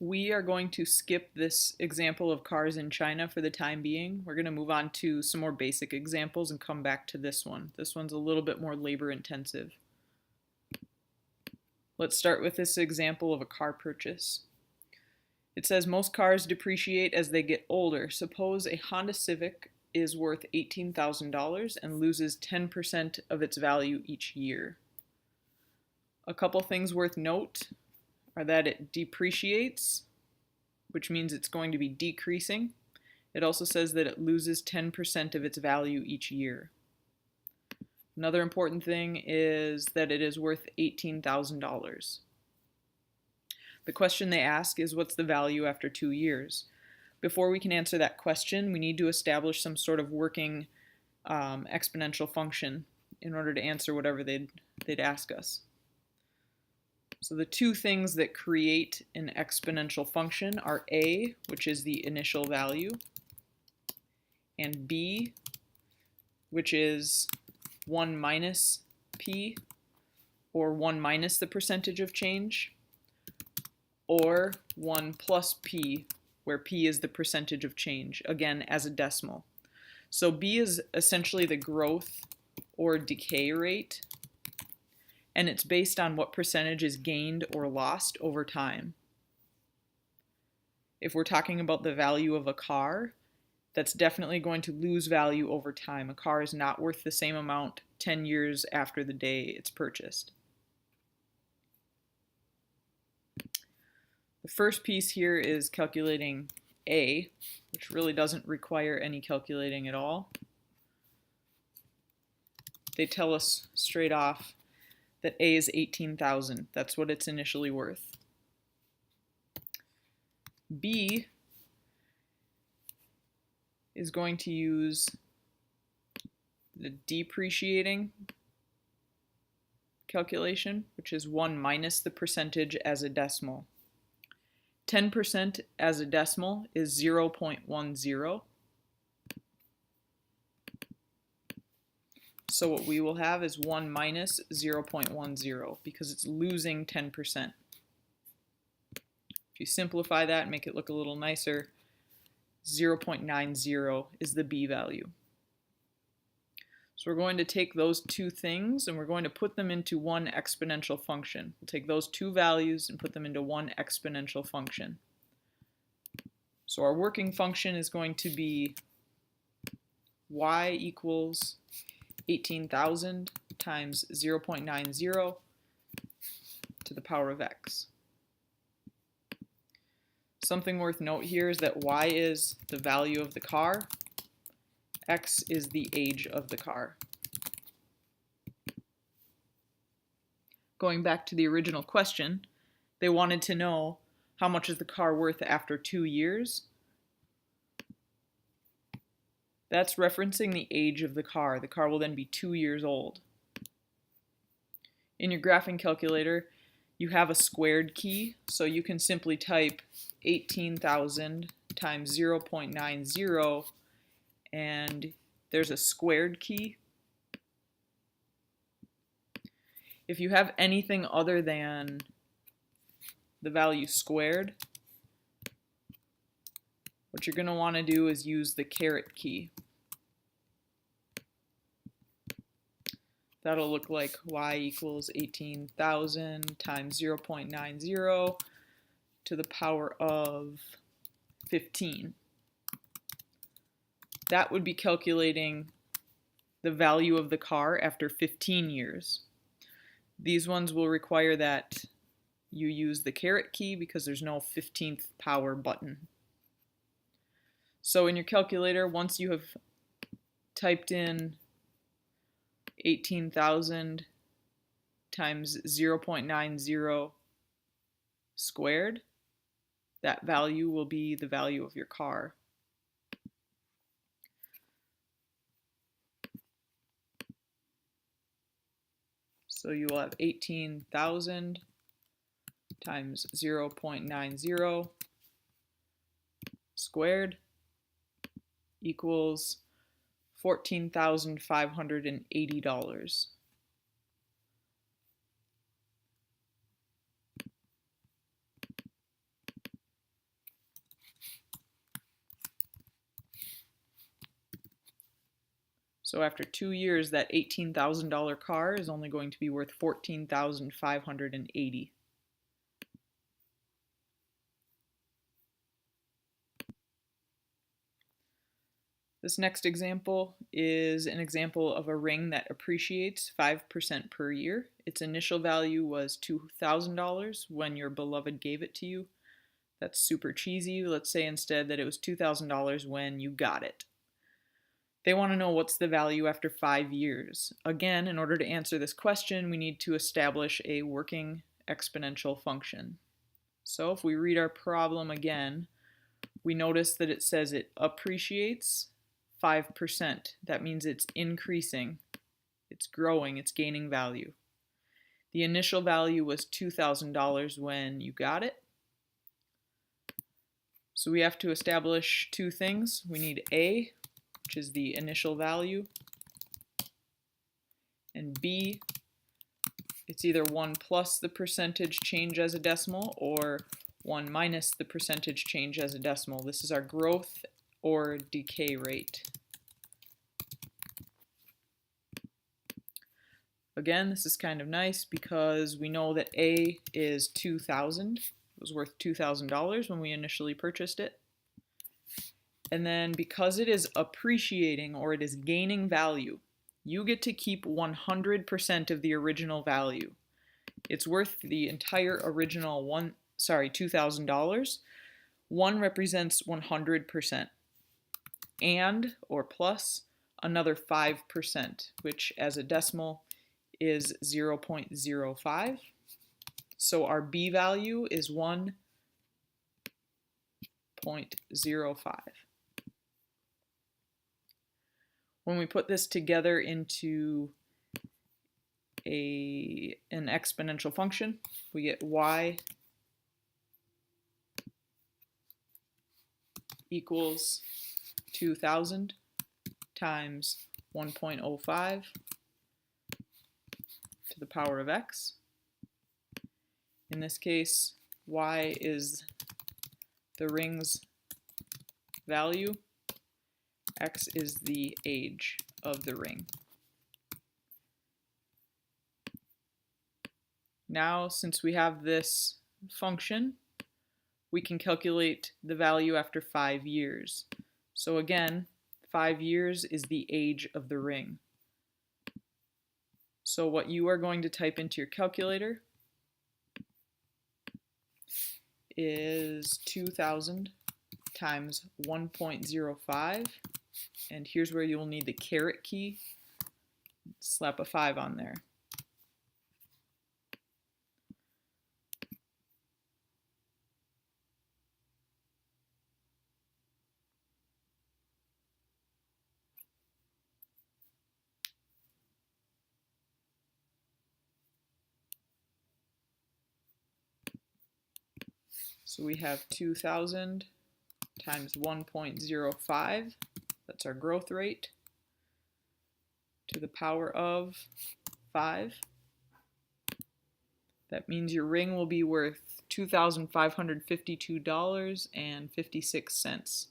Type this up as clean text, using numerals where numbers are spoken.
We are going to skip this example of cars in China for the time being. We're going to move on to some more basic examples and come back to this one. This one's a little bit more labor intensive. Let's start with this example of a car purchase. It says most cars depreciate as they get older. Suppose a Honda Civic is worth $18,000 and loses 10% of its value each year. A couple things worth note are that it depreciates, which means it's going to be decreasing. It also says that it loses 10% of its value each year. Another important thing is that it is worth $18,000. The question they ask is, what's the value after 2 years? Before we can answer that question, we need to establish some sort of working exponential function in order to answer whatever they'd ask us. So the two things that create an exponential function are a, which is the initial value, and b, which is 1 minus p, or 1 minus the percentage of change, or 1 plus p, where p is the percentage of change, again as a decimal. So b is essentially the growth or decay rate, and it's based on what percentage is gained or lost over time. If we're talking about the value of a car, that's definitely going to lose value over time. A car is not worth the same amount 10 years after the day it's purchased. The first piece here is calculating A, which really doesn't require any calculating at all. They tell us straight off that A is 18,000. That's what it's initially worth. B is going to use the depreciating calculation, which is 1 minus the percentage as a decimal. 10% as a decimal is 0.10. So what we will have is 1 minus 0.10 because it's losing 10%. If you simplify that and make it look a little nicer, 0.90 is the B value. So we're going to take those two things and we're going to put them into one exponential function. We'll take those two values and put them into one exponential function. So our working function is going to be y equals 18,000 times 0.90 to the power of x. Something worth note here is that y is the value of the car, x is the age of the car. Going back to the original question, they wanted to know how much is the car worth after 2 years. That's referencing the age of the car. The car will then be 2 years old. In your graphing calculator, you have a squared key, so you can simply type 18,000 times 0.90, and there's a squared key. If you have anything other than the value squared, what you're going to want to do is use the caret key. That'll look like y equals 18,000 times 0.90 to the power of 15. That would be calculating the value of the car after 15 years. These ones will require that you use the caret key because there's no 15th power button. So in your calculator, once you have typed in 18,000 times 0.90 squared, that value will be the value of your car. So you will have 18,000 times 0.90 squared equals $14,580. So after 2 years, that $18,000 car is only going to be worth $14,580. This next example is an example of a ring that appreciates 5% per year. Its initial value was $2,000 when your beloved gave it to you. That's super cheesy. Let's say instead that it was $2,000 when you got it. They want to know what's the value after 5 years. Again, in order to answer this question, we need to establish a working exponential function. So if we read our problem again, we notice that it says it appreciates 5%. That means it's increasing, it's growing, it's gaining value. The initial value was $2,000 when you got it. So we have to establish two things. We need A, which is the initial value, and B, it's either 1 plus the percentage change as a decimal or 1 minus the percentage change as a decimal. This is our growth or decay rate. Again, this is kind of nice because we know that A is 2,000. It was worth $2,000 when we initially purchased it. And then because it is appreciating or it is gaining value, you get to keep 100% of the original value. It's worth the entire original $2,000. 1 represents 100%. And, or plus, another 5%, which as a decimal is 0.05. So our B value is 1.05. When we put this together into an exponential function, we get y equals 2,000 times 1.05 to the power of x. In this case, y is the ring's value, x is the age of the ring. Now, since we have this function, we can calculate the value after 5 years. So again, 5 years is the age of the ring. So what you are going to type into your calculator is 2,000 times 1.05, and here's where you'll need the caret key. Slap a 5 on there. So we have 2,000 times 1.05, that's our growth rate, to the power of 5. That means your ring will be worth $2,552.56.